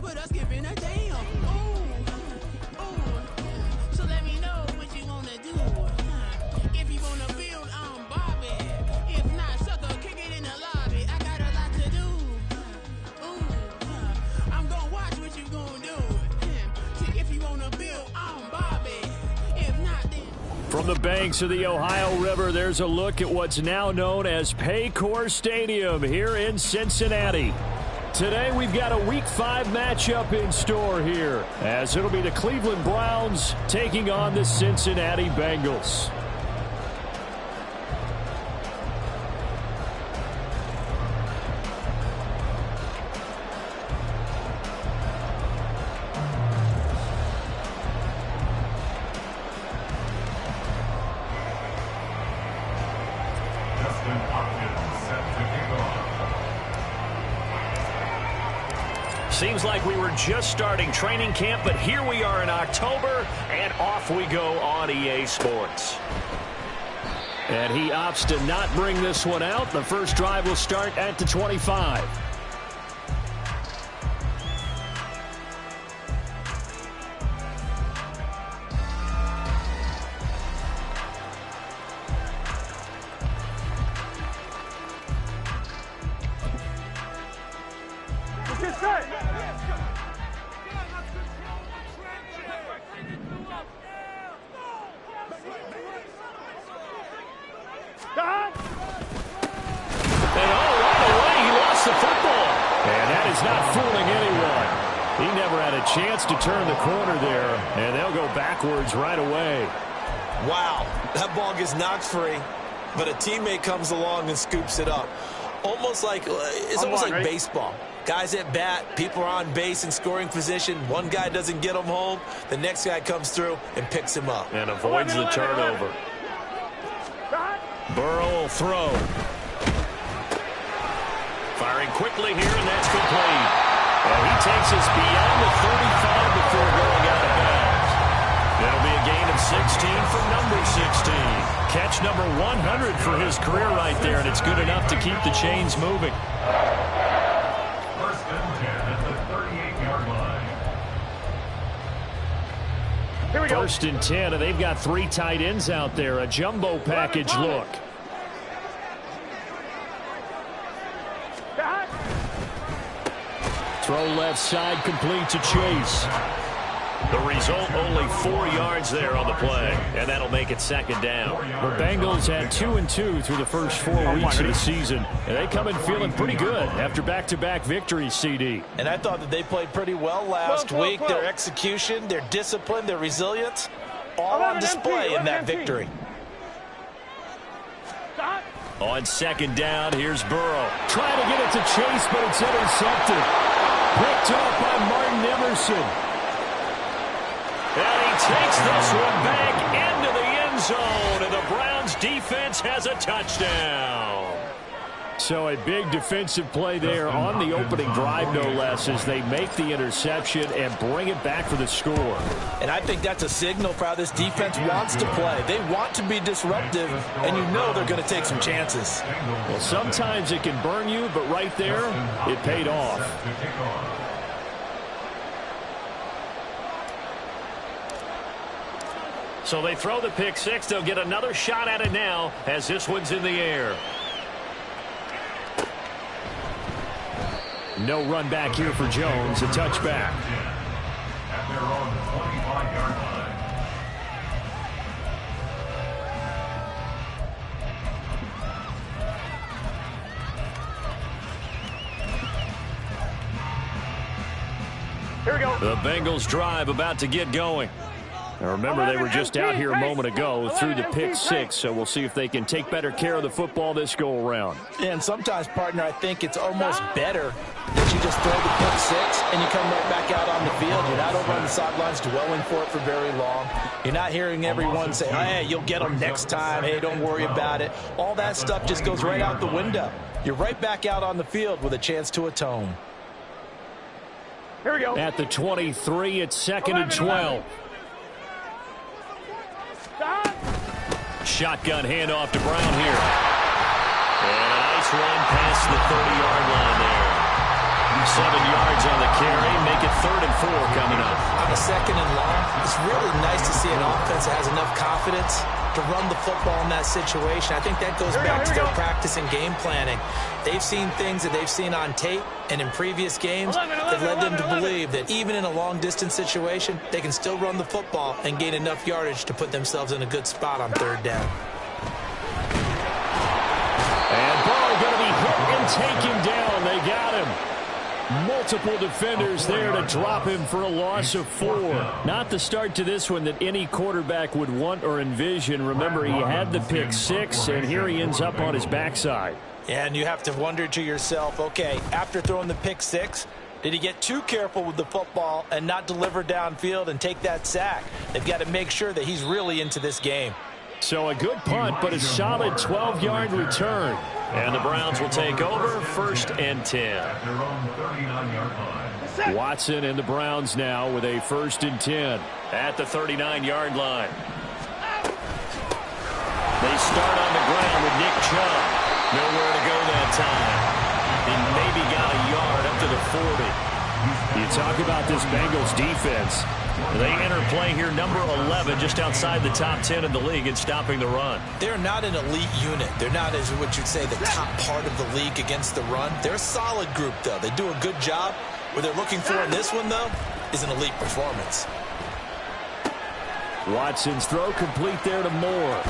with us giving a damn. So let me know what you wanna do. If you wanna build on Bobby, if not, sucker, kick it in the lobby. I got a lot to do. I'm gonna watch what you gonna do. See if you wanna build on Bobby. If not, then. From the banks of the Ohio River, there's a look at what's now known as Paycor Stadium here in Cincinnati. Today we've got a Week 5 matchup in store here, as it'll be the Cleveland Browns taking on the Cincinnati Bengals. Seems like we were just starting training camp, but here we are in October, and off we go on EA Sports. And he opts to not bring this one out. The first drive will start at the 25. Chance to turn the corner there, and they'll go backwards right away. Wow, that ball gets knocked free, but a teammate comes along and scoops it up. Almost like it's almost like baseball. Guys at bat, people are on base in scoring position. One guy doesn't get him home, the next guy comes through and picks him up and avoids the turnover. Burrow will throw. Firing quickly here, and that's complete. And he takes us beyond the 35 before going out of bounds. That'll be a gain of 16 for number 16. Catch number 100 for his career right there, and it's good enough to keep the chains moving. First and 10 at the 38-yard line. Here we go. First and 10, and they've got 3 tight ends out there. A jumbo package look. Throw left side, complete to Chase. The result, only 4 yards there on the play, and that'll make it second down. The Bengals had 2-2 through the first 4 weeks of the season, and they come in feeling pretty good after back-to-back victories, CD. And I thought that they played pretty well last week. Their execution, their discipline, their resilience, all on display in that victory. On second down, here's Burrow. Trying to get it to Chase, but it's intercepted. Picked up by Martin Emerson. And he takes this one back into the end zone, and the Browns defense has a touchdown. So a big defensive play there on the opening drive, no less, as they make the interception and bring it back for the score. And I think that's a signal for how this defense wants to play. They want to be disruptive, and you know they're going to take some chances. Well, sometimes it can burn you, but right there, it paid off. So they throw the pick six. They'll get another shot at it now as this one's in the air. No run back here for Jones. A touchback. At their own 25-yard line. Here we go. The Bengals drive about to get going. Now remember, they were just out here a moment ago through the pick six, so we'll see if they can take better care of the football this go-around. And sometimes, partner, I think it's almost better that you just throw the pick six and you come right back out on the field. You're not over on the sidelines dwelling for it for very long. You're not hearing everyone say, hey, you'll get them next time. Hey, don't worry about it. All that stuff just goes right out the window. You're right back out on the field with a chance to atone. Here we go. At the 23, it's second and 12. Shotgun handoff to Brown here. And a nice run past the 30-yard line there. 7 yards on the carry, make it coming up. On a 2nd and long, it's really nice to see an offense that has enough confidence to run the football in that situation. I think that goes back to their practice and game planning. They've seen things that they've seen on tape and in previous games that led them to believe that even in a long-distance situation, they can still run the football and gain enough yardage to put themselves in a good spot on 3rd down. And Burrow going to be hit and taken down. They got him. Multiple defenders there to drop him for a loss of 4. Not the start to this one that any quarterback would want or envision. Remember, he had the pick 6, and here he ends up on his backside. Yeah, and you have to wonder to yourself, okay, after throwing the pick 6, did he get too careful with the football and not deliver downfield and take that sack? They've got to make sure that he's really into this game. So a good punt, but a solid 12-yard return. And the Browns will take over 1st and 10. At their own 39-yard line. Watson and the Browns now with a 1st and 10. At the 39-yard line. They start on the ground with Nick Chubb. Nowhere to go that time. He maybe got a yard up to the 40. You talk about this Bengals defense. They enter play here number 11, just outside the top 10 in the league in stopping the run. They're not an elite unit. They're not, as what you'd say, the top part of the league against the run. They're a solid group, though. They do a good job. What they're looking for in this one, though, is an elite performance. Watson's throw complete there to Moore.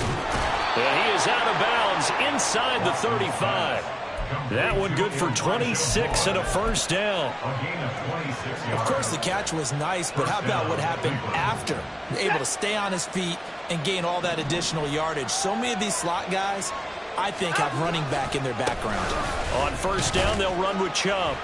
And he is out of bounds inside the 35. That one good for 26 and a 1st down. Of course, the catch was nice, but how about what happened after? Able to stay on his feet and gain all that additional yardage. So many of these slot guys, I think, have running back in their background. On 1st down, they'll run with Chubb.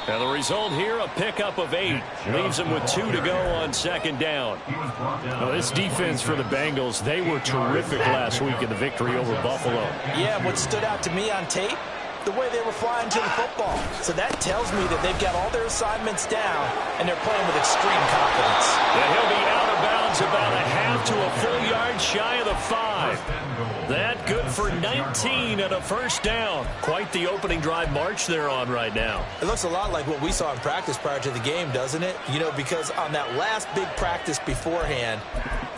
And the result here, a pickup of 8. Leaves them with 2 to go on 2nd down. Now, this defense for the Bengals, they were terrific last week in the victory over Buffalo. Yeah, what stood out to me on tape, the way they were flying to the football. So that tells me that they've got all their assignments down, and they're playing with extreme confidence. And he'll be out of bounds about a half to a full yard shy of the 5. That good for 19 and a 1st down. Quite the opening drive march they're on right now. It looks a lot like what we saw in practice prior to the game, doesn't it? You know, because on that last big practice beforehand,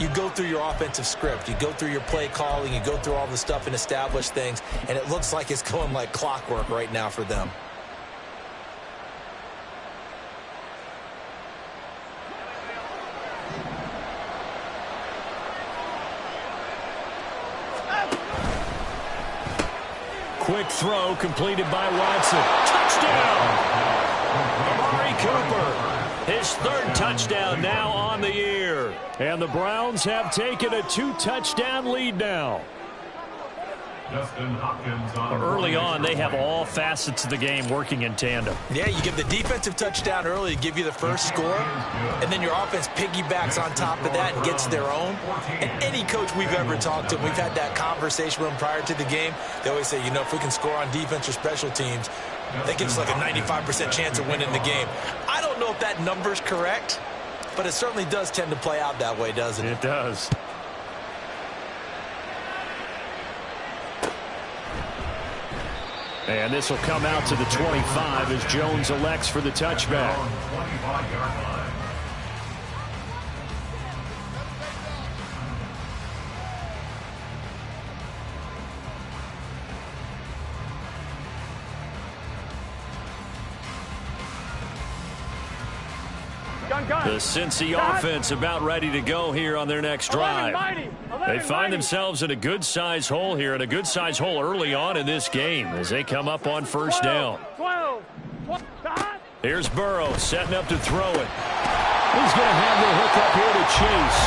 you go through your offensive script. You go through your play calling. You go through all the stuff and establish things. And it looks like it's going like clockwork right now for them. Quick throw completed by Watson. Touchdown! Amari Cooper. His 3rd touchdown now on the year. And the Browns have taken a 2-touchdown lead now. Early on, they have all facets of the game working in tandem. Yeah, you give the defensive touchdown early to give you the first score, and then your offense piggybacks on top of that and gets their own. And any coach we've ever talked to, we've had that conversation with them prior to the game, they always say, you know, if we can score on defense or special teams, that gives us like a 95% chance of winning the game. I don't know if that number's correct, but it certainly does tend to play out that way, doesn't it? It does. And this will come out to the 25 as Jones elects for the touchback. The Cincy offense about ready to go here on their next drive. They find themselves in a good-sized hole here, and a good-sized hole early on in this game as they come up on 1st down. Here's Burrow setting up to throw it. He's going to have the hook up here to Chase.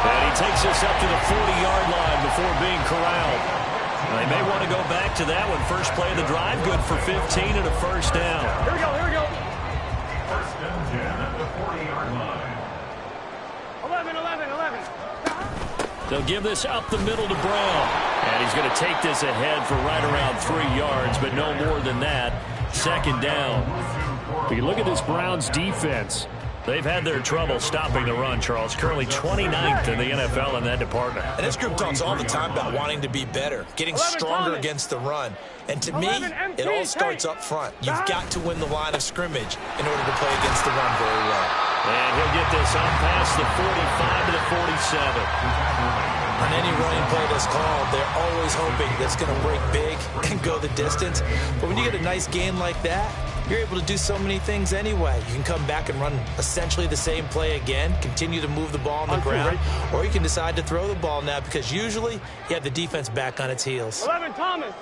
And he takes us up to the 40-yard line before being corralled. They may want to go back to that one. First play of the drive, good for 15 and a 1st down. Here we go. 1st and 10 at the 40-yard line. 11. They'll give this up the middle to Brown. And he's going to take this ahead for right around 3 yards, but no more than that. 2nd down. If you look at this Browns defense, they've had their trouble stopping the run, Charles. Currently 29th in the NFL in that department. And this group talks all the time about wanting to be better, getting stronger against the run. And to me, it all starts up front. You've got to win the line of scrimmage in order to play against the run very well. get this on past the 45 to the 47. On any running play that's called, they're always hoping that's going to break big and go the distance. But when you get a nice gain like that, you're able to do so many things anyway. You can come back and run essentially the same play again, continue to move the ball on the ground, or you can decide to throw the ball now because usually you have the defense back on its heels. 11, Thomas.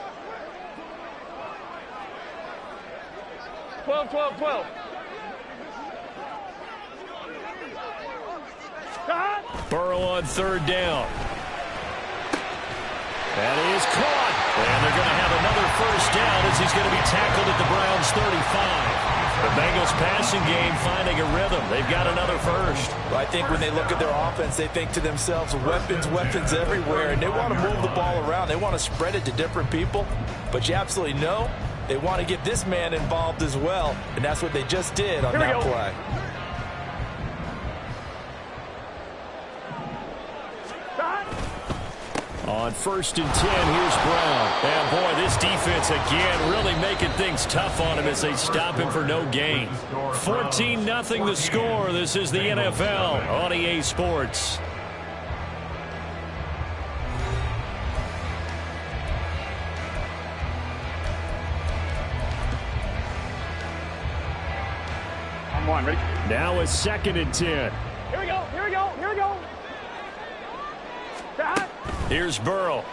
12, 12, 12. Burrow on third down. That is caught. And they're going to have another first down as he's going to be tackled at the Browns' 35. The Bengals passing game finding a rhythm. They've got another first. Well, I think when they look at their offense, they think to themselves, weapons, weapons everywhere, and they want to move the ball around. They want to spread it to different people. But you absolutely know they want to get this man involved as well, and that's what they just did on that play. On 1st and 10, here's Brown. And boy, this defense again really making things tough on him as they stop him for no gain. 14-0 the score. This is the NFL on EA Sports. I'm on, ready? Now a 2nd and 10. Here we go, here we go, here we go. Here's Burrow.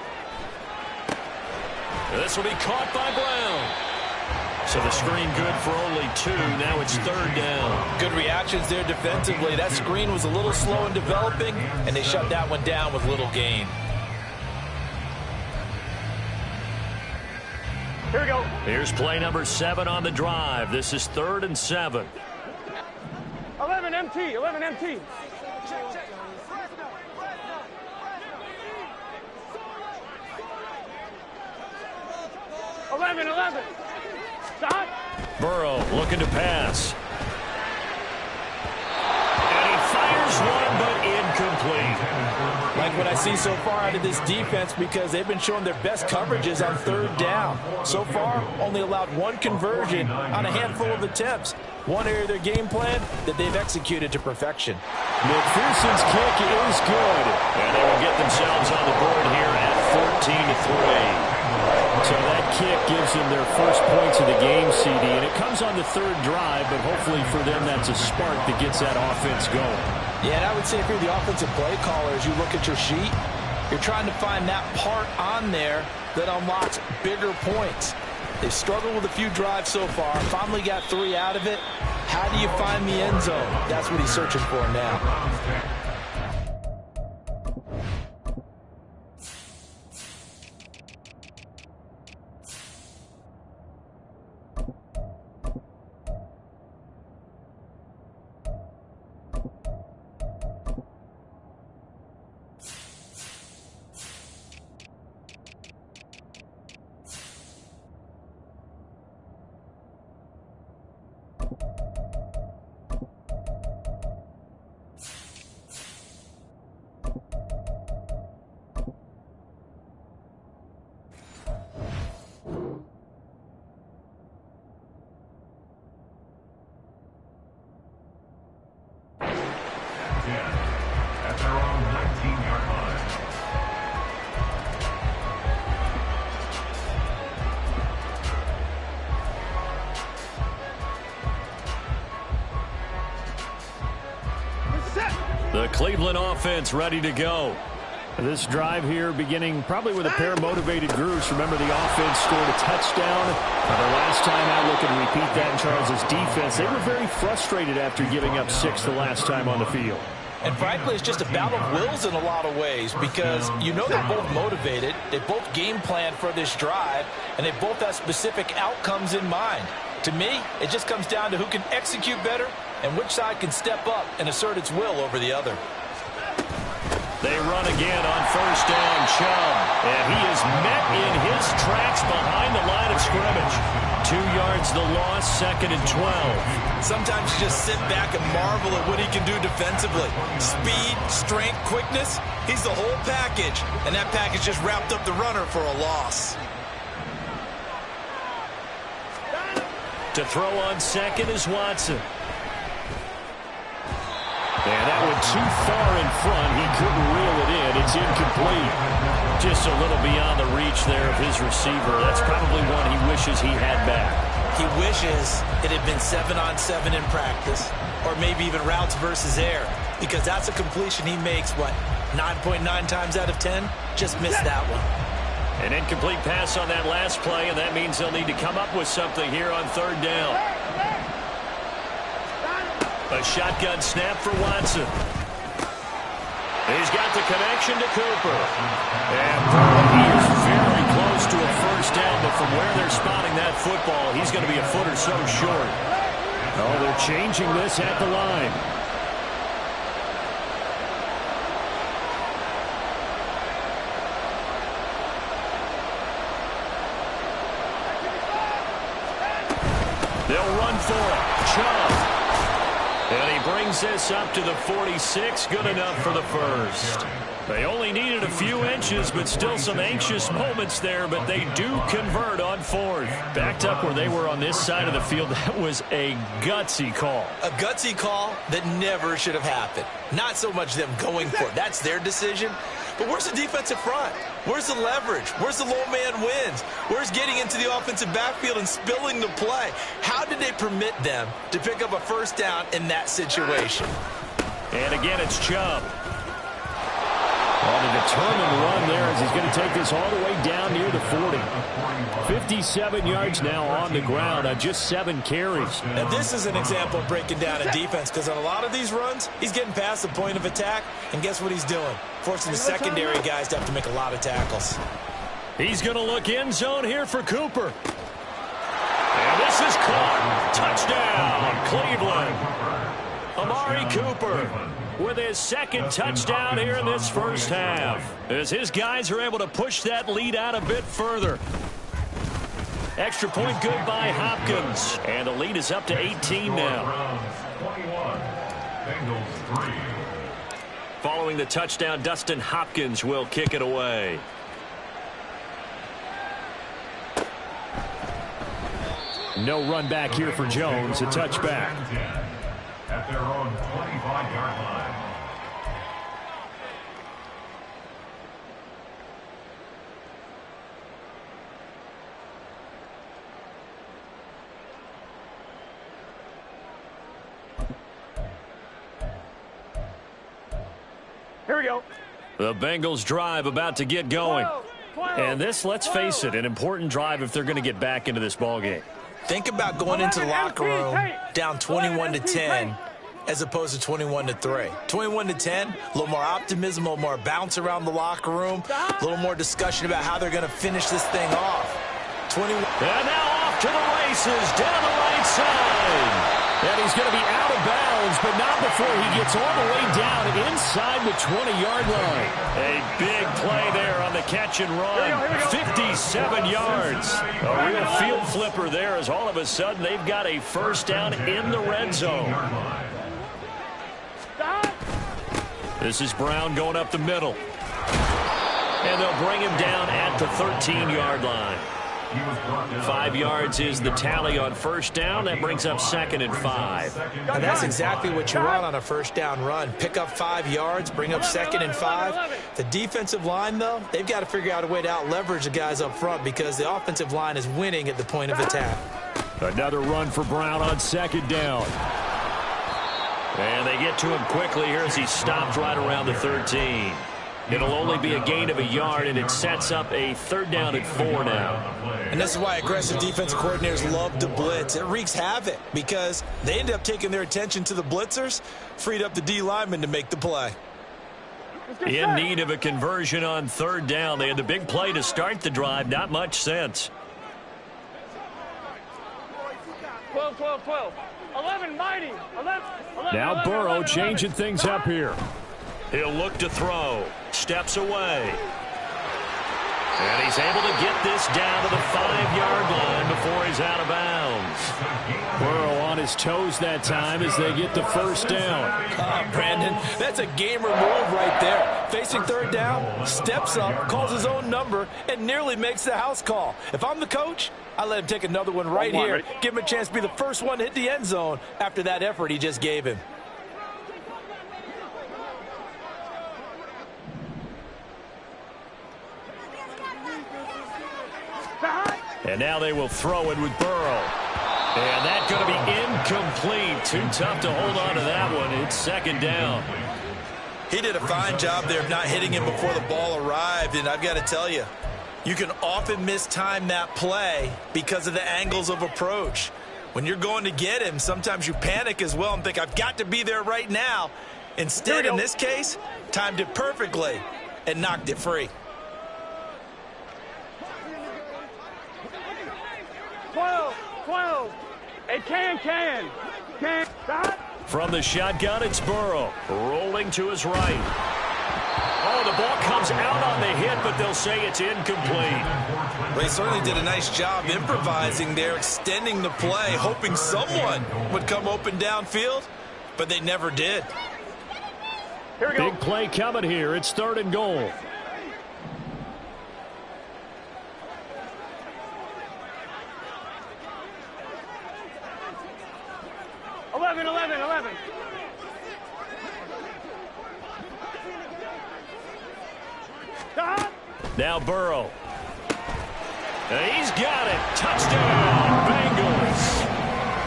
This will be caught by Brown. So the screen good for only 2. Now it's 3rd down. Good reactions there defensively. That screen was a little slow in developing, and they shut that one down with little gain. Here we go. Here's play number 7 on the drive. This is 3rd and 7. 11 MT, 11 MT. 11. Stop. Burrow looking to pass. And he fires one, but incomplete. Like what I see so far out of this defense, because they've been showing their best coverages on 3rd down. So far, only allowed 1 conversion on a handful of attempts. One area of their game plan that they've executed to perfection. McPherson's kick is good. And they will get themselves on the board here at 14-3. So that kick gives them their first points of the game, CD, and it comes on the 3rd drive, but hopefully for them that's a spark that gets that offense going. Yeah, and I would say if you're the offensive play caller, as you look at your sheet, you're trying to find that part on there that unlocks bigger points. They've struggled with a few drives so far, finally got 3 out of it. How do you find the end zone? That's what he's searching for now. At their own 19-yard line. The Cleveland offense ready to go. This drive here beginning probably with a pair of motivated groups. Remember, the offense scored a touchdown. The last time I look and repeat that in Charles' defense, they were very frustrated after giving up 6 the last time on the field. And frankly, it's just a battle of wills in a lot of ways because you know they're both motivated, they both game plan for this drive, and they both have specific outcomes in mind. To me, it just comes down to who can execute better and which side can step up and assert its will over the other. They run again on first down, Chubb. And he is met in his tracks behind the line of scrimmage. 2 yards the loss, 2nd and 12. Sometimes you just sit back and marvel at what he can do defensively. Speed, strength, quickness, he's the whole package. And that package just wrapped up the runner for a loss. To throw on second is Watson. And too far in front. He couldn't reel it in. It's incomplete. Just a little beyond the reach there of his receiver. That's probably one he wishes he had back. He wishes it had been 7-on-7 in practice, or maybe even routes versus air, because that's a completion he makes, 9.9 times out of 10? Just missed that one. An incomplete pass on that last play, and that means they'll need to come up with something here on third down. A shotgun snap for Watson. He's got the connection to Cooper. And he is very close to a first down, but from where they're spotting that football, he's going to be a foot or so short. Oh, they're changing this at the line. They'll run for it. Chubb. And he brings this up to the 46. Good enough for the first. They only needed a few inches, but still some anxious moments there, but they do convert on fourth. Backed up where they were on this side of the field, that was a gutsy call. A gutsy call that never should have happened. Not so much them going for it. That's their decision. But where's the defensive front? Where's the leverage? Where's the low man wins? Where's getting into the offensive backfield and spilling the play? How did they permit them to pick up a first down in that situation? And again, it's Chubb. On a determined run there as he's going to take this all the way down near the 40. 57 yards now on the ground on just 7 carries. Now, this is an example of breaking down a defense, because on a lot of these runs, he's getting past the point of attack, and guess what he's doing? Forcing the secondary guys to have to make a lot of tackles. He's going to look end zone here for Cooper. And this is caught. Touchdown, Cleveland. Amari Cooper with his second touchdown here in this first half, as his guys are able to push that lead out a bit further. Extra point good by Hopkins, and the lead is up to 18 now. 21. Bengals 3. Following the touchdown, Dustin Hopkins will kick it away. No run back here for Jones, a touchback. At their own 25-yard line. Here we go. The Bengals drive about to get going. And this, let's face it, an important drive if they're going to get back into this ballgame. Think about going into the locker room down 21-10 as opposed to 21-3. 21-10, a little more optimism, a little more bounce around the locker room, a little more discussion about how they're going to finish this thing off. 21. And now off to the races down the right side. And he's going to be out of bounds, but not before he gets all the way down inside the 20-yard line. A big play there on the catch and run. 57 yards. A real field flipper there, as all of a sudden they've got a first down in the red zone. This is Brown going up the middle. And they'll bring him down at the 13-yard line. 5 yards is the tally on first down. That brings up 2nd and 5. And that's exactly what you want on a first down run. Pick up 5 yards, bring up 2nd and 5. The defensive line, though, they've got to figure out a way to out-leverage the guys up front because the offensive line is winning at the point of attack. Another run for Brown on 2nd down. And they get to him quickly here as he stopped right around the 13. It'll only be a gain of a yard, and it sets up a 3rd down and 4 now. And this is why aggressive defensive coordinators love to blitz. It wreaks havoc because they end up taking their attention to the blitzers, freed up the D lineman to make the play. In need of a conversion on 3rd down. They had the big play to start the drive. Not much sense. 12, 12, 12. 11, mighty. 11, now Burrow changing things up here. He'll look to throw. Steps away. And he's able to get this down to the 5-yard line before he's out of bounds. Burrow on his toes that time as they get the first down. Brandon, that's a gamer move right there. Facing 3rd down, steps up, calls his own number, and nearly makes the house call. If I'm the coach, I let him take another one right here. Give him a chance to be the first one to hit the end zone after that effort he just gave him. And now they will throw it with Burrow. And that's going to be incomplete. Too tough to hold on to that one. It's second down. He did a fine job there of not hitting him before the ball arrived. And I've got to tell you, you can often mistime that play because of the angles of approach. When you're going to get him, sometimes you panic as well and think, I've got to be there right now. Instead, in this case, timed it perfectly and knocked it free. 12. It can. Stop. From the shotgun, it's Burrow. Rolling to his right. Oh, the ball comes out on the hit, but they'll say it's incomplete. Well, he certainly did a nice job improvising there, extending the play, hoping someone would come open downfield, but they never did. Here we go. Big play coming here. It's 3rd and goal. Eleven. Stop. Now Burrow. He's got it. Touchdown, Bengals.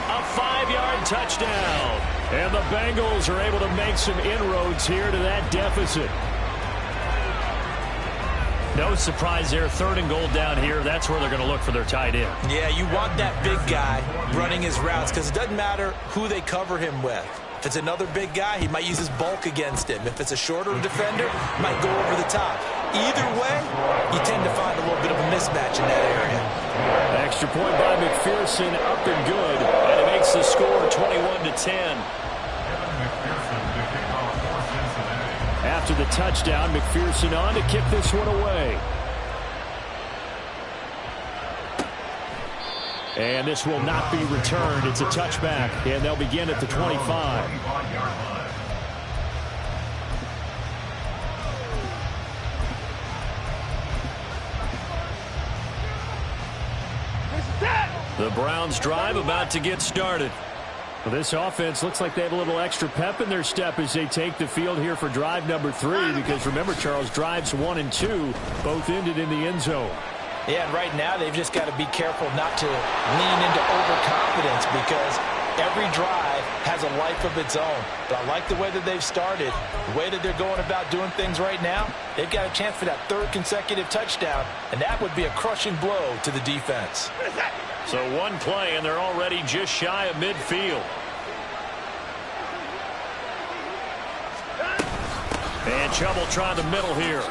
A 5-yard touchdown. And the Bengals are able to make some inroads here to that deficit. No surprise there. 3rd and goal down here. That's where they're going to look for their tight end. Yeah, you want that big guy running his routes because it doesn't matter who they cover him with. If it's another big guy, he might use his bulk against him. If it's a shorter defender, he might go over the top. Either way, you tend to find a little bit of a mismatch in that area. Extra point by McPherson, up and good. And it makes the score 21-10. After the touchdown, McPherson on to kick this one away. And this will not be returned. It's a touchback, and they'll begin at the 25. The Browns drive about to get started. Well, this offense looks like they have a little extra pep in their step as they take the field here for drive number 3. Because remember, Charles, drives 1 and 2 both ended in the end zone. Yeah, and right now they've just got to be careful not to lean into overconfidence because every drive has a life of its own. But I like the way that they've started, the way that they're going about doing things right now. They've got a chance for that 3rd consecutive touchdown, and that would be a crushing blow to the defense. So one play, and they're already just shy of midfield. And Chubb will try the middle here.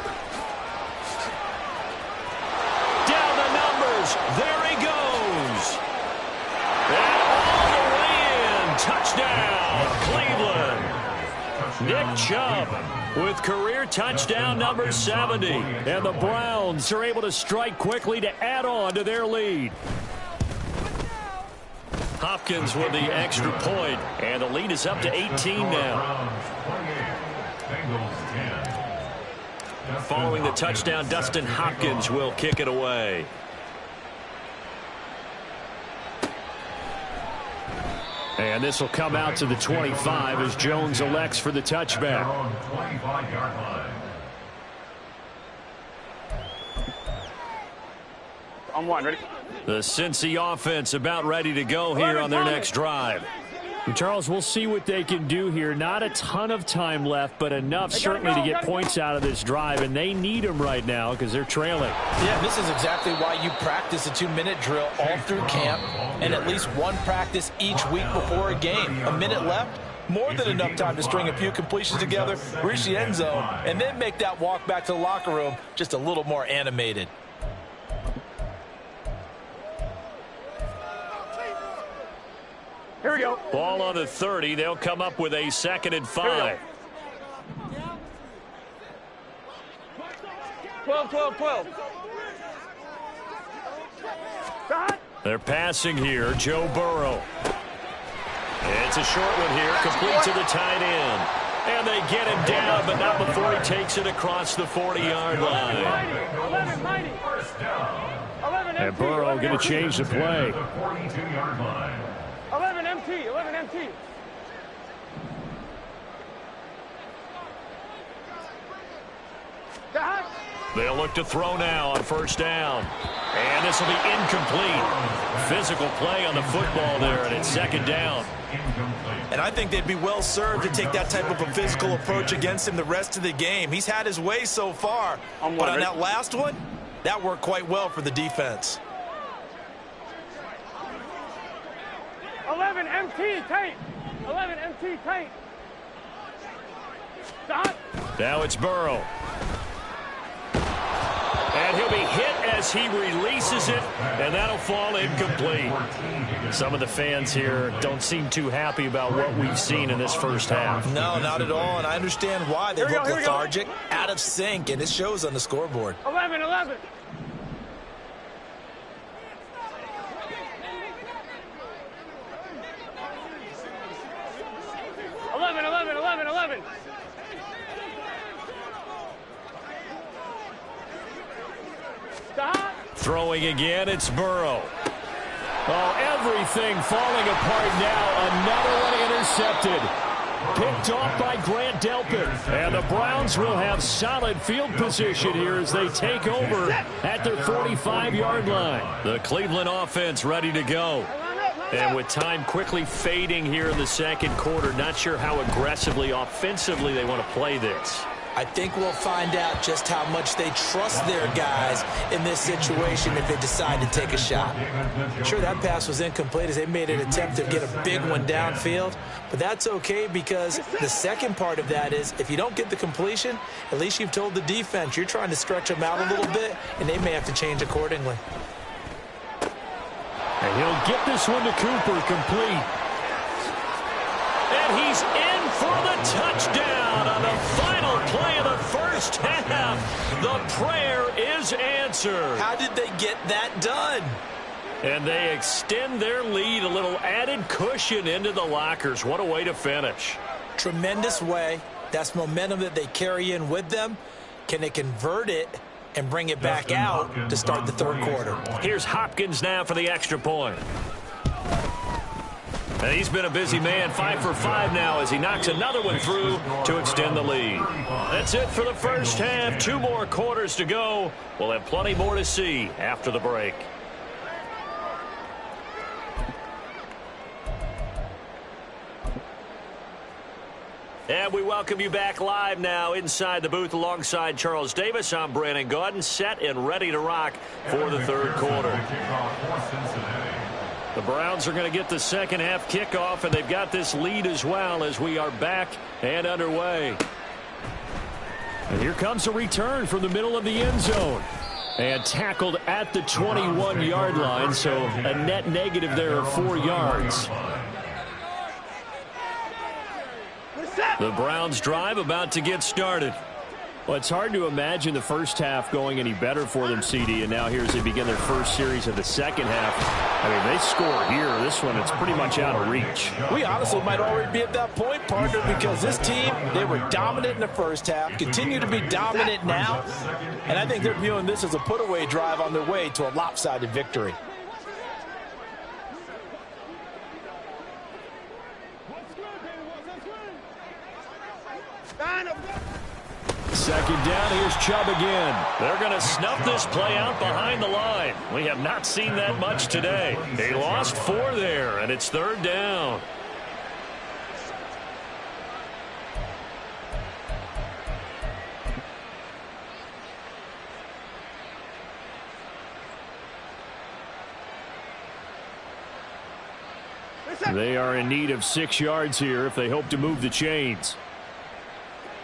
Down the numbers. There he goes. And all the way in. Touchdown, Cleveland. Nick Chubb with career touchdown number 70. And the Browns are able to strike quickly to add on to their lead. Hopkins with the extra point, and the lead is up to 18 now. Following the touchdown, Dustin Hopkins will kick it away. And this will come out to the 25 as Jones elects for the touchback. On 1, ready? The Cincy offense about ready to go here on their next drive. And Charles, we'll see what they can do here. Not a ton of time left, but enough certainly to get points out of this drive, and they need them right now because they're trailing. Yeah, this is exactly why you practice a 2-minute drill all through camp and at least one practice each week before a game. A minute left, more than enough time to string a few completions together, reach the end zone, and then make that walk back to the locker room just a little more animated. Here we go. Ball on the 30. They'll come up with a 2nd and 5. 12. Stop. They're passing here. Joe Burrow. It's a short one here. Complete to the tight end. And they get him down, but not before he takes it across the 40-yard line. 11. And Burrow going to change the play. 11 MT. Stop. They'll look to throw now on first down. And this will be incomplete. Physical play on the football there, and it's second down. And I think they'd be well served to take that type of a physical approach against him the rest of the game. He's had his way so far. But on that last one, that worked quite well for the defense. 11 MT tape. 11 MT tape. Stop. Now it's Burrow. And he'll be hit as he releases it, and that'll fall incomplete. Some of the fans here don't seem too happy about what we've seen in this first half. No, not at all, and I understand why. They look lethargic, out of sync, and it shows on the scoreboard. 11. 11. Throwing again, it's Burrow. Oh, everything falling apart now. Another one intercepted. Picked off by Grant Delpit. And the Browns will have solid field position here as they take over at their 45-yard line. The Cleveland offense ready to go. And with time quickly fading here in the second quarter, not sure how aggressively, offensively they want to play this. I think we'll find out just how much they trust their guys in this situation if they decide to take a shot. Sure, that pass was incomplete as they made an attempt to get a big one downfield, but that's okay because the second part of that is if you don't get the completion, at least you've told the defense you're trying to stretch them out a little bit, and they may have to change accordingly. And he'll get this one to Cooper, complete. And he's in for the touchdown on the final play of the first half. The prayer is answered. How did they get that done? And they extend their lead, a little added cushion into the lockers. What a way to finish. Tremendous way. That's momentum that they carry in with them. Can they convert it and bring it back out to start the third quarter? Here's Hopkins now for the extra point. And he's been a busy man, 5 for 5 now as he knocks another one through to extend the lead. That's it for the first half. 2 more quarters to go. We'll have plenty more to see after the break. And we welcome you back live now inside the booth alongside Charles Davis. I'm Brandon Gaudin, set and ready to rock for the third quarter. The Browns are going to get the second half kickoff, and they've got this lead as well as we are back and underway. And here comes a return from the middle of the end zone. And tackled at the 21-yard line, so a net negative there of 4 yards. The Browns drive about to get started. Well, it's hard to imagine the first half going any better for them, CD, and now here as they begin their first series of the second half. I mean, they score here. This one, it's pretty much out of reach. We honestly might already be at that point, partner, because this team, they were dominant in the first half, continue to be dominant now, and I think they're viewing this as a put-away drive on their way to a lopsided victory. Second down, here's Chubb again. They're going to snuff this play out behind the line. We have not seen that much today. They lost 4 there, and it's third down. They are in need of 6 yards here if they hope to move the chains.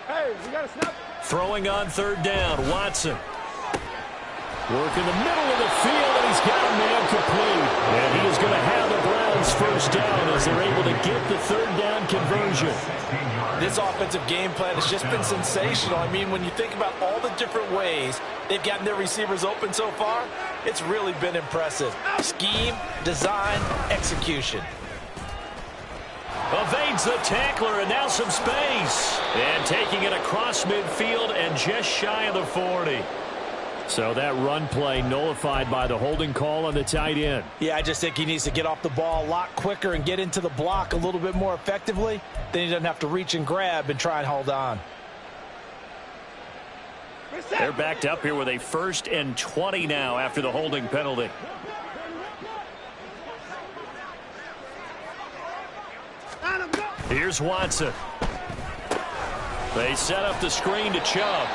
Hey, we got to snap. Throwing on third down, Watson. Work in the middle of the field, and he's got a man complete. And he is going to have the Browns first down as they're able to get the third down conversion. This offensive game plan has just been sensational. I mean, when you think about all the different ways they've gotten their receivers open so far, it's really been impressive. Scheme, design, execution. Evades the tackler, and now some space. And taking it across midfield and just shy of the 40. So that run play nullified by the holding call on the tight end. Yeah, I just think he needs to get off the ball a lot quicker and get into the block a little bit more effectively. Then he doesn't have to reach and grab and try and hold on. They're backed up here with a 1st and 20 now after the holding penalty. Here's Watson. They set up the screen to Chubb.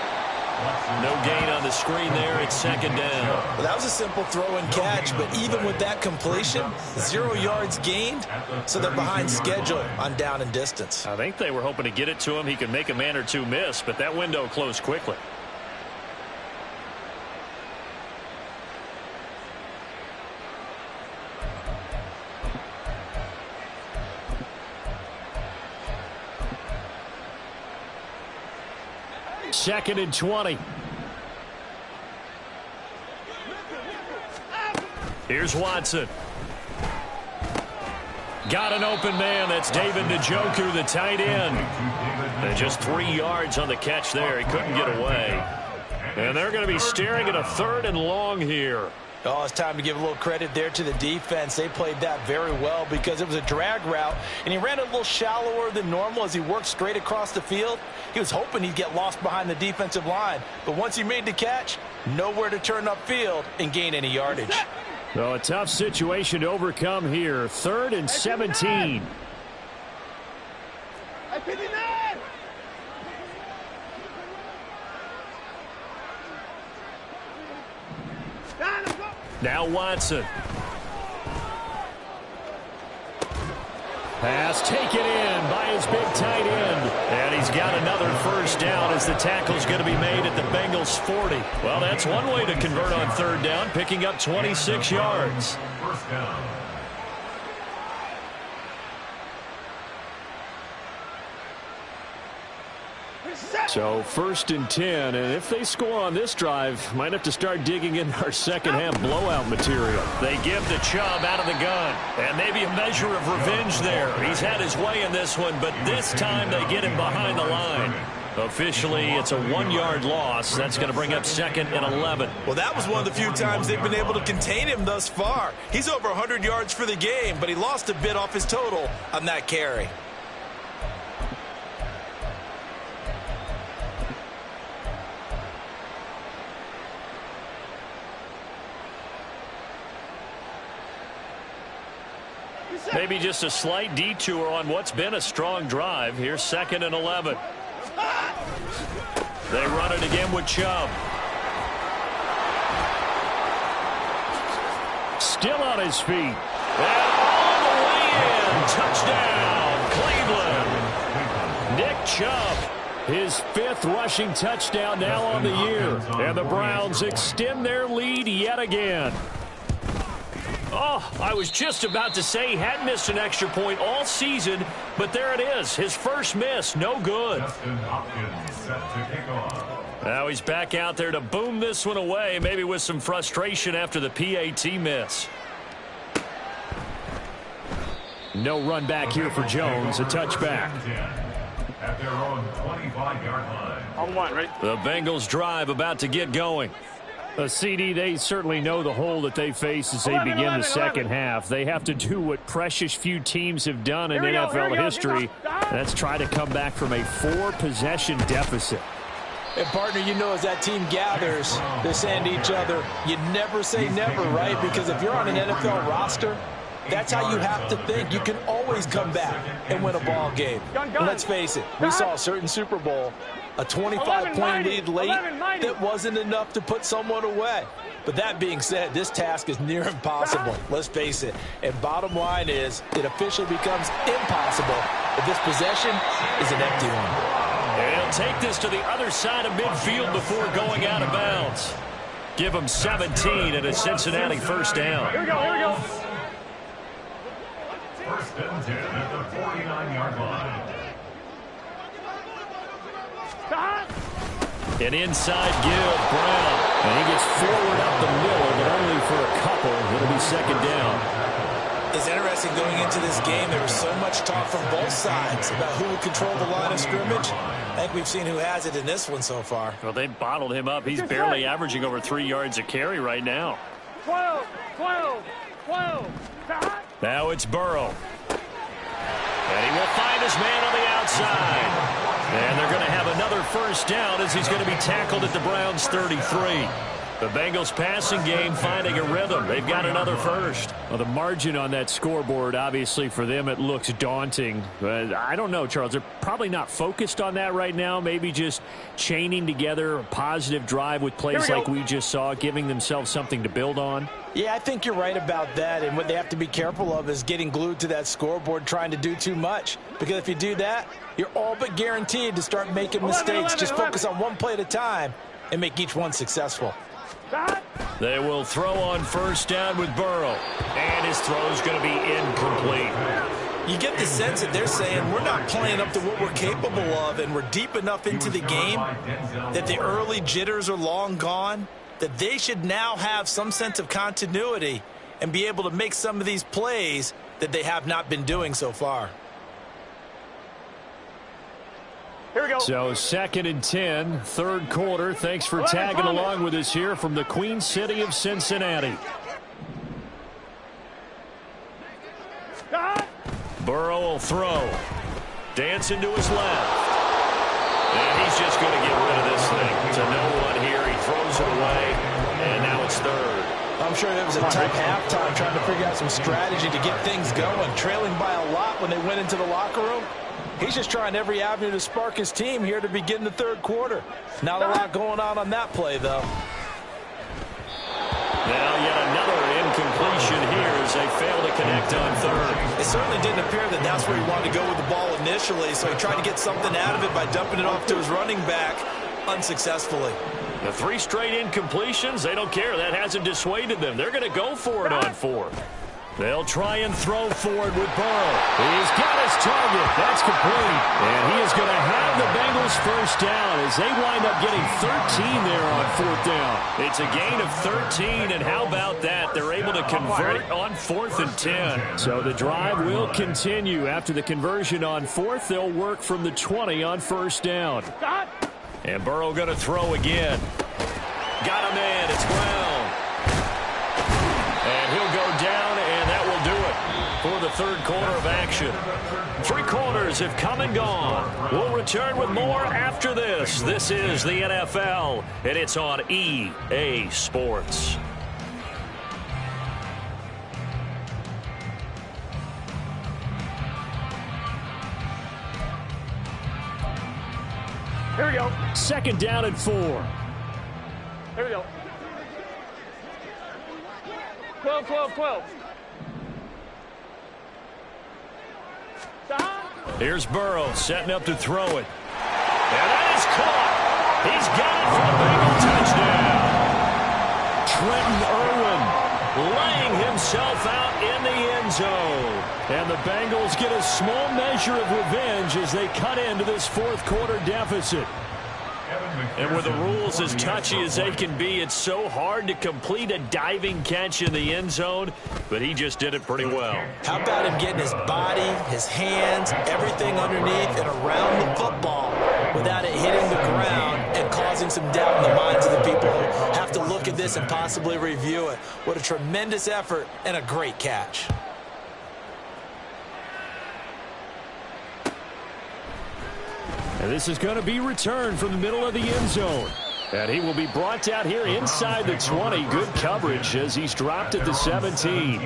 No gain on the screen there. It's 2nd down. Well, that was a simple throw and catch, but even with that completion, 0 yards gained, so they're behind schedule on down and distance. I think they were hoping to get it to him. He could make a man or two miss, but that window closed quickly. Second and 20. Here's Watson. Got an open man. That's David Njoku, the tight end. And just 3 yards on the catch there. He couldn't get away. And they're going to be staring at a 3rd and long here. Oh, it's time to give a little credit there to the defense. They played that very well because it was a drag route, and he ran a little shallower than normal as he worked straight across the field. He was hoping he'd get lost behind the defensive line, but once he made the catch, nowhere to turn upfield and gain any yardage. So a tough situation to overcome here. 3rd and 17. Now Watson. Pass taken in by his big tight end. And he's got another 1st down as the tackle's going to be made at the Bengals 40. Well, that's one way to convert on 3rd down, picking up 26 yards. 1st down. So 1st and 10, and if they score on this drive, might have to start digging in our second half blowout material. They give to Chubb out of the gun, and maybe a measure of revenge there. He's had his way in this one, but this time they get him behind the line. Officially, it's a 1-yard loss. That's going to bring up 2nd and 11. Well, that was one of the few times they've been able to contain him thus far. He's over 100 yards for the game, but he lost a bit off his total on that carry. Maybe just a slight detour on what's been a strong drive. Here's 2nd and 11. They run it again with Chubb. Still on his feet. And all the way in. Touchdown, Cleveland. Nick Chubb, his 5th rushing touchdown now on the year. And the Browns extend their lead yet again. Oh, I was just about to say he hadn't missed an extra point all season, but there it is. His first miss, no good. Justin Hopkins set to kick off. Now he's back out there to boom this one away, maybe with some frustration after the PAT miss. No run back here for Jones, a touchback. At their own 25-yard line. On 1, right? The Bengals drive about to get going. CD, they certainly know the hole that they face as they begin the second half. They have to do what precious few teams have done in NFL history. That's try to come back from a 4-possession deficit. And, partner, you know as that team gathers, they're saying to each other, you never say never, right? Because if you're on an NFL roster, that's how you have to think. You can always come back and win a ball game. And let's face it, we saw a certain Super Bowl, a 25-point lead late that wasn't enough to put someone away. But that being said, this task is near impossible. Let's face it. And bottom line is, it officially becomes impossible if this possession is an empty one. And he'll take this to the other side of midfield before going out of bounds. Give him 17 and a Cincinnati 1st down. Here we go, here we go. 1st and 10 at the 49-yard line. An inside give, Brown. And he gets forward up the middle, but only for a couple. It'll be 2nd down. It's interesting going into this game. There was so much talk from both sides about who would control the line of scrimmage. I think we've seen who has it in this one so far. Well, they bottled him up. He's barely averaging over 3 yards a carry right now. 12, 12, 12. Now it's Burrow. And he will find his man on the outside. And they're going to have another first down as he's going to be tackled at the Browns' 33. The Bengals passing game finding a rhythm. They've got another first. Well, the margin on that scoreboard, obviously for them, it looks daunting. But I don't know, Charles. They're probably not focused on that right now. Maybe just chaining together a positive drive with plays like we just saw, giving themselves something to build on. Yeah, I think you're right about that. And what they have to be careful of is getting glued to that scoreboard, trying to do too much. Because if you do that, you're all but guaranteed to start making mistakes. Just focus on one play at a time and make each one successful. They will throw on first down with Burrow. And his throw is going to be incomplete. You get the sense that they're saying we're not playing up to what we're capable of, and we're deep enough into the game that the early jitters are long gone, that they should now have some sense of continuity and be able to make some of these plays that they have not been doing so far. Here we go. So 2nd and 10, third quarter. Thanks for tagging along with us here from the Queen City of Cincinnati. Burrow will throw. Dancing to his left. And he's just going to get rid of this thing to no one here. He throws it away, and now it's third. I'm sure there was a tough halftime trying to figure out some strategy to get things going, trailing by a lot when they went into the locker room. He's just trying every avenue to spark his team here to begin the third quarter. Not a lot going on that play, though. Now yet another incompletion here as they fail to connect on third. It certainly didn't appear that that's where he wanted to go with the ball initially, so he tried to get something out of it by dumping it off to his running back unsuccessfully. The 3 straight incompletions, they don't care. That hasn't dissuaded them. They're going to go for it on fourth. They'll try and throw forward with Burrow. He's got his target. That's complete. And he is going to have the Bengals first down as they wind up getting 13 there on fourth down. It's a gain of 13, and how about that? They're able to convert on 4th and 10. So the drive will continue. After the conversion on fourth, they'll work from the 20 on first down. And Burrow going to throw again. Got him in. It's Brown. And he'll go down, and that will do it for the third quarter of action. 3 quarters have come and gone. We'll return with more after this. This is the NFL, and it's on EA Sports. Here we go. 2nd down and 4. Here we go. 12, 12, 12. Here's Burrow setting up to throw it. And that is caught. He's got it for a Bengal touchdown. Trenton Irwin Laying himself out in the end zone. And the Bengals get a small measure of revenge as they cut into this fourth quarter deficit. And with the rules as touchy as they can be, it's so hard to complete a diving catch in the end zone, but he just did it pretty well. How about him getting his body, his hands, everything underneath and around the football without it hitting the ground and causing some doubt in the minds of the people who have to look at this and possibly review it. What a tremendous effort and a great catch. And this is going to be returned from the middle of the end zone. And he will be brought out here inside the 20. Good coverage as he's dropped at the 17.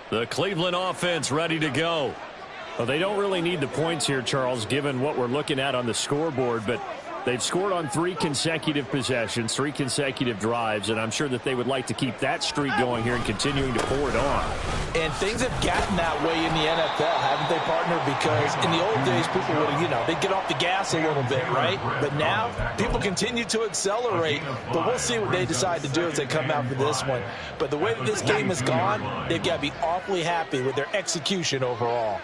The Cleveland offense ready to go. Well, they don't really need the points here, Charles, given what we're looking at on the scoreboard. But they've scored on 3 consecutive possessions, 3 consecutive drives, and I'm sure that they would like to keep that streak going here and continuing to pour it on. And things have gotten that way in the NFL, haven't they, partner? Because in the old days, people would, they'd get off the gas a little bit, right? But now, people continue to accelerate. But we'll see what they decide to do as they come out for this one. But the way that this game has gone, they've got to be awfully happy with their execution overall.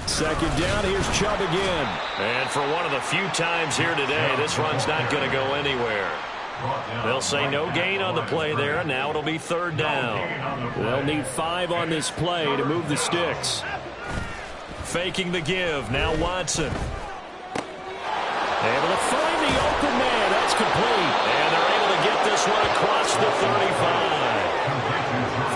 Second down, here's Chubb again. And for one of the few times here today, this run's not going to go anywhere. They'll say no gain on the play there, and now it'll be third down. They'll need 5 on this play to move the sticks. Faking the give, now Watson. Able to find the open man, that's complete. And they're able to get this one across the 35.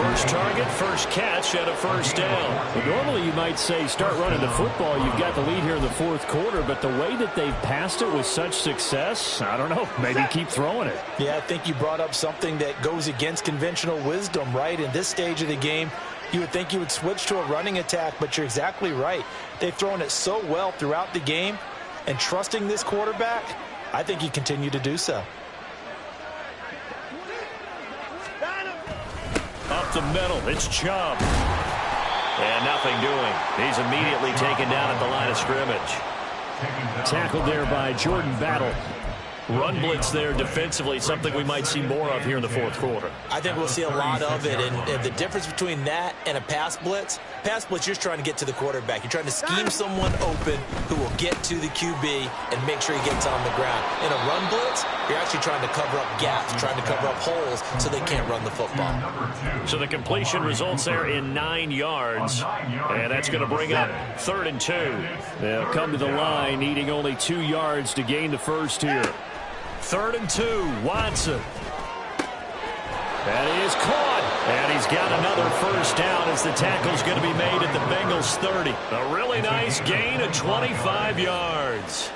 First target, first catch, and a first down. Well, normally you might say start running the football. You've got the lead here in the fourth quarter, but the way that they've passed it with such success, I don't know, maybe keep throwing it. Yeah, I think you brought up something that goes against conventional wisdom, right? In this stage of the game, you would think you would switch to a running attack, but you're exactly right. They've thrown it so well throughout the game, and trusting this quarterback, I think you continue to do so. Up the middle, it's Chubb. And nothing doing. He's immediately taken down at the line of scrimmage. Tackled there by Jordan Battle. Run blitz there defensively, something we might see more of here in the fourth quarter. I think we'll see a lot of it, and the difference between that and a pass blitz, you're just trying to get to the quarterback. You're trying to scheme someone open who will get to the QB and make sure he gets on the ground. In a run blitz, you're actually trying to cover up gaps, trying to cover up holes so they can't run the football. So the completion results there in 9 yards, and that's going to bring up 3rd and 2. They'll come to the line, needing only 2 yards to gain the first here. 3rd and 2, Watson. And he is caught. And he's got another first down as the tackle's going to be made at the Bengals 30. A really nice gain of 25 yards.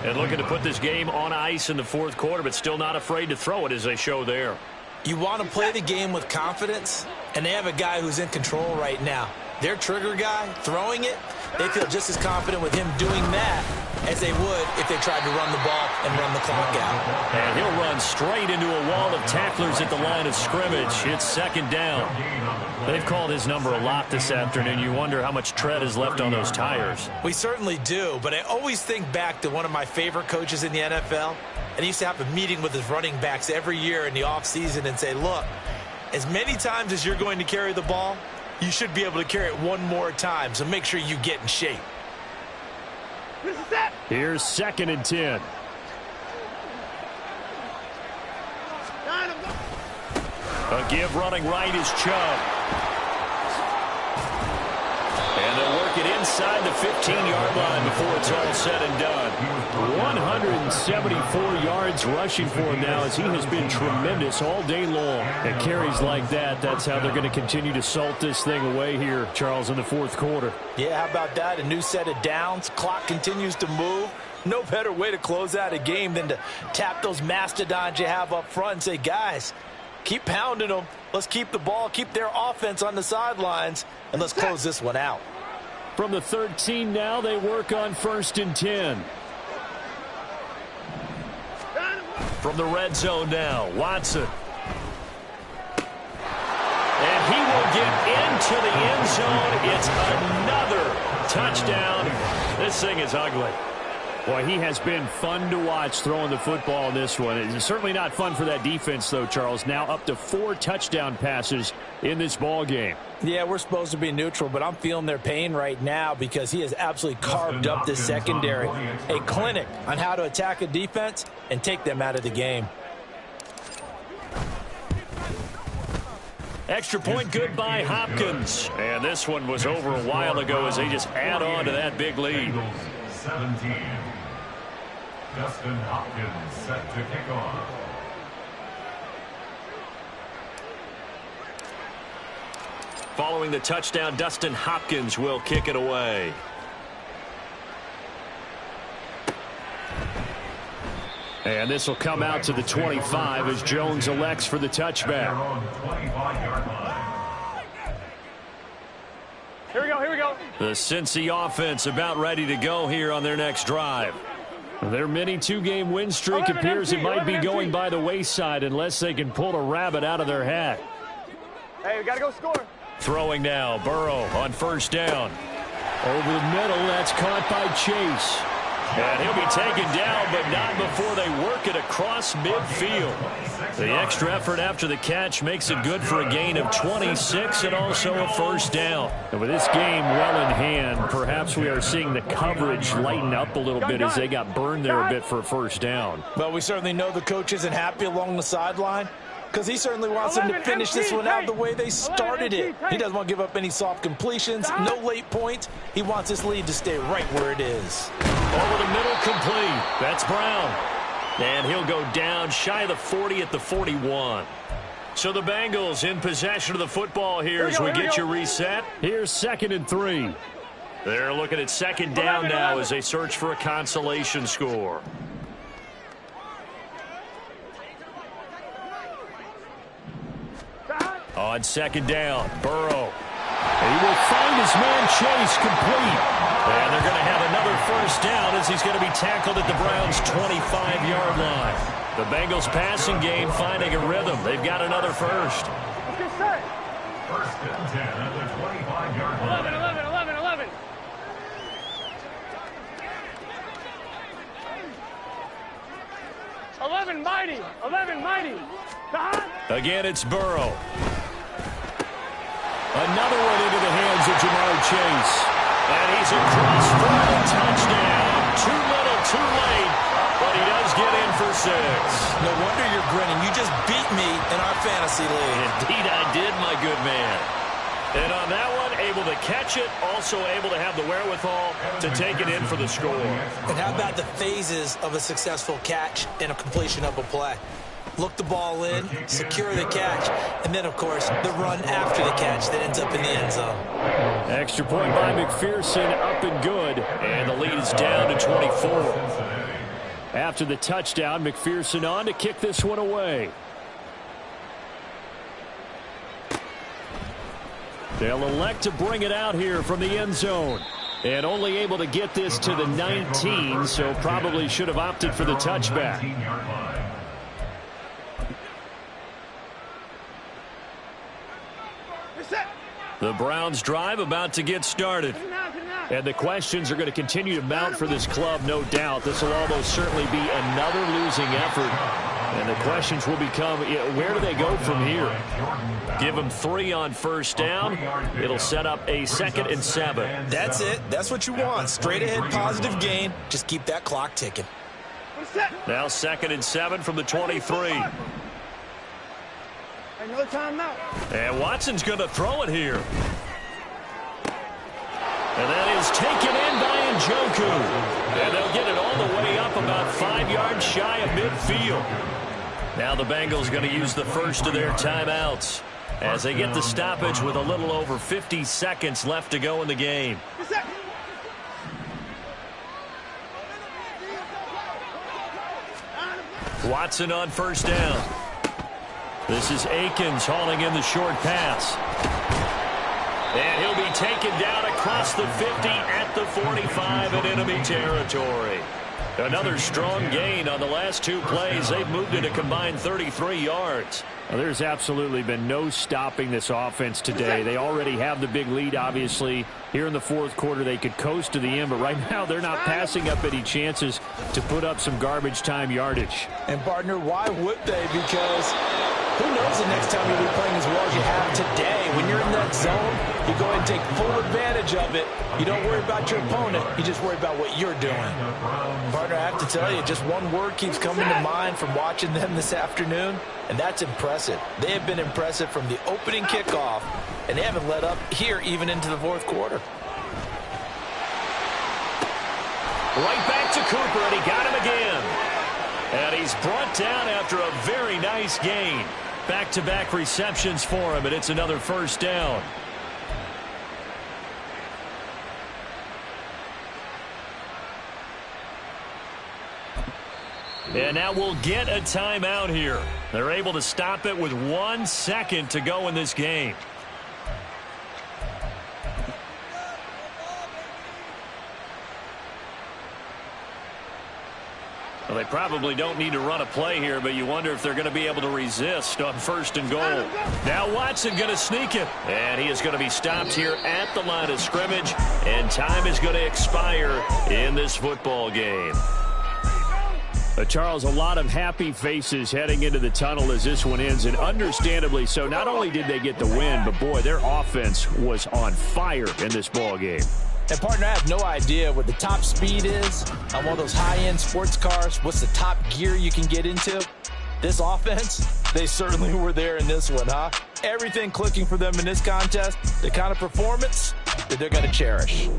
And looking to put this game on ice in the fourth quarter, but still not afraid to throw it as they show there. You want to play the game with confidence, and they have a guy who's in control right now. Their trigger guy, throwing it, they feel just as confident with him doing that as they would if they tried to run the ball and run the clock out. And he'll run straight into a wall of tacklers at the line of scrimmage. It's 2nd down. They've called his number a lot this afternoon. You wonder how much tread is left on those tires. We certainly do, but I always think back to one of my favorite coaches in the NFL, and he used to have a meeting with his running backs every year in the offseason and say, look, as many times as you're going to carry the ball, you should be able to carry it one more time, so make sure you get in shape. Here's 2nd and 10. A give running right is Chubb. And they'll work it inside the 15-yard line before it's all said and done. 174 yards rushing for him now as he has been tremendous all day long. And carries like that, that's how they're going to continue to salt this thing away here, Charles, in the fourth quarter. Yeah, how about that? A new set of downs. Clock continues to move. No better way to close out a game than to tap those mastodons you have up front and say, guys, keep pounding them. Let's keep the ball, keep their offense on the sidelines, and let's close this one out. From the 13 now, they work on 1st and 10. From the red zone now, Watson. And he will get into the end zone. It's another touchdown. This thing is ugly. Boy, he has been fun to watch throwing the football in this one. It's certainly not fun for that defense, though, Charles. Now up to 4 touchdown passes in this ball game. Yeah, we're supposed to be neutral, but I'm feeling their pain right now because he has absolutely carved up this secondary. A clinic on how to attack a defense and take them out of the game. Extra point good by Hopkins. And this one was over a while ago as they just add on to that big lead. 17. Justin Hopkins set to kick off. Following the touchdown, Dustin Hopkins will kick it away. And this will come out to the 25 as Jones elects for the touchback. Here we go, here we go. The Cincy offense about ready to go here on their next drive. Their mini 2-game win streak appears it might be going by the wayside unless they can pull a rabbit out of their hat. Hey, we got to go score. Throwing now, Burrow on 1st down. Over the middle, that's caught by Chase. And he'll be taken down, but not before they work it across midfield. The extra effort after the catch makes it good for a gain of 26 and also a 1st down. And with this game well in hand, perhaps we are seeing the coverage lighten up a little bit as they got burned there a bit for a 1st down. Well, we certainly know the coach isn't happy along the sideline because he certainly wants them to finish this one out the way they started it. He doesn't want to give up any soft completions, no late points. He wants this lead to stay right where it is. Over the middle, complete. That's Brown. And he'll go down shy of the 40 at the 41. So the Bengals in possession of the football here as we get you reset. Here's 2nd and 3. They're looking at 2nd down now as they search for a consolation score. On 2nd down, Burrow. He will find his man Chase complete. And they're going to have another 1st down as he's going to be tackled at the Browns' 25-yard line. The Bengals passing game finding a rhythm. They've got another 1st. First and 10 at the 25-yard line. 11. Mighty. Again, it's Burrow. Another one into the hands of Jamar Chase. And he's across for a touchdown. Too little, too late. But he does get in for 6. No wonder you're grinning. You just beat me in our fantasy league. Indeed I did, my good man. And on that one, able to catch it, also able to have the wherewithal to take it in for the score. And how about the phases of a successful catch and a completion of a play? Look the ball in, secure the catch, and then, of course, the run after the catch that ends up in the end zone. Extra point by McPherson, up and good. And the lead is down to 24. After the touchdown, McPherson on to kick this one away. They'll elect to bring it out here from the end zone. And only able to get this to the 19, so probably should have opted for the touchback. The Browns drive about to get started. And the questions are going to continue to mount for this club, no doubt. This will almost certainly be another losing effort. And the questions will become, where do they go from here? Give them 3 on 1st down. It'll set up a 2nd and 7. That's it. That's what you want. Straight ahead, positive gain. Just keep that clock ticking. Now 2nd and 7 from the 23. No timeout. And Watson's going to throw it here. And that is taken in by Njoku. And they'll get it all the way up about 5 yards shy of midfield. Now the Bengals going to use the first of their timeouts as they get the stoppage with a little over 50 seconds left to go in the game. Watson on 1st down. This is Akins hauling in the short pass. And he'll be taken down across the 50 at the 45 in enemy territory. Another strong gain on the last 2 plays. They've moved it a combined 33 yards. Well, there's absolutely been no stopping this offense today. They already have the big lead, obviously. Here in the 4th quarter, they could coast to the end, but right now they're not passing up any chances to put up some garbage time yardage. And, partner, why would they? Because who knows the next time you'll be playing as well as you have today. When you're in that zone, you go ahead and take full advantage of it. You don't worry about your opponent. You just worry about what you're doing. Partner, I have to tell you, just one word keeps coming to mind from watching them this afternoon, and that's impressive. They have been impressive from the opening kickoff, and they haven't let up here even into the 4th quarter. Right back to Cooper, and he got him again. And he's brought down after a very nice gain. Back-to-back receptions for him, and it's another 1st down. And now we'll get a timeout here. They're able to stop it with 1 second to go in this game. Well, they probably don't need to run a play here, but you wonder if they're going to be able to resist on 1st and goal. Now Watson going to sneak it, and he is going to be stopped here at the line of scrimmage, and time is going to expire in this football game. Charles, a lot of happy faces heading into the tunnel as this one ends, and understandably so. Not only did they get the win, but, boy, their offense was on fire in this ball game. And, partner, I have no idea what the top speed is on one of those high-end sports cars. What's the top gear you can get into? This offense, they certainly were there in this one, huh? Everything clicking for them in this contest, the kind of performance that they're going to cherish.